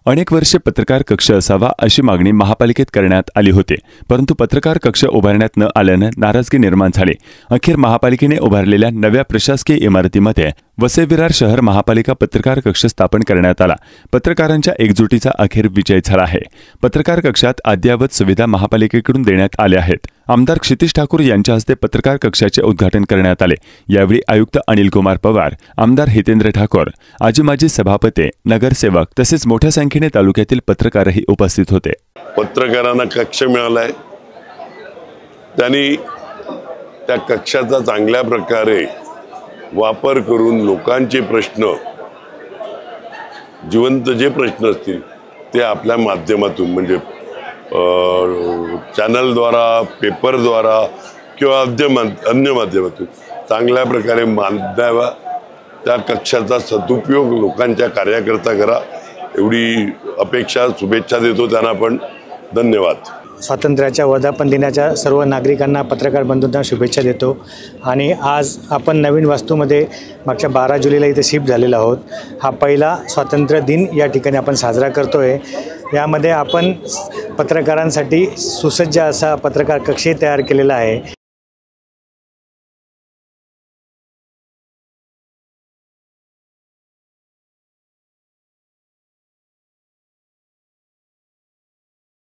अनेक वर्षे पत्रकार कक्ष असावा अशी मागणी महापालिकेत करण्यात आली होती, परंतु पत्रकार कक्ष उभारण्यात न आल्याने नाराजगी निर्माण झाली। अखेर महापालिकेने उभारलेल्या नव्या प्रशासकीय इमारतीमध्ये वसई-विरार शहर महापालिका पत्रकार कक्ष स्थापन करण्यात आला। पत्रकारांच्या एकजुटीचा अखेर विजय झाला आहे। पत्रकार कक्षात अद्ययावत सुविधा महापालिकेकडून देण्यात आल्या आहेत। आमदार क्षितिज ठाकूर यांच्या हस्ते पत्रकार कक्षाचे उद्घाटन करण्यात आले। यावेळी आयुक्त अनिल कुमार पवार, आमदार हितेंद्र ठाकूर, माजी सभापती, नगरसेवक तसेच मोठ्या संख्येने तालुक्यातील पत्रकारही उपस्थित होते। पत्रकारांना कक्ष मिळालाय, त्यांनी त्या कक्षाचा चांगल्या प्रकारे वापर करून लोकांचे प्रश्न, जिवंत जे प्रश्न असतील ते आपल्या माध्यमातून म्हणजे चॅनलद्वारा, पेपरद्वारा किंवा अन्य माध्यमातून चांगल्या प्रकारे मांडावा। त्या कक्षाचा सदुपयोग लोकांच्या कार्यकर्ता करा एवढी अपेक्षा, शुभेच्छा देतो त्यांना। पण धन्यवाद। स्वातंत्र्याच्या वर्धापन दिनाच्या सर्व नागरिकांना, पत्रकार बंधूंना शुभेच्छा देतो। आणि आज आपण नवीन वास्तूमध्ये मागच्या 12 जुलैला इथे शिफ्ट झालेलो आहोत। हा पहिला स्वातंत्र्य दिन या ठिकाणी आपण साजरा करतोय। यामध्ये आपण पत्रकारांसाठी सुसज्ज असा पत्रकार कक्षही तयार केलेला आहे।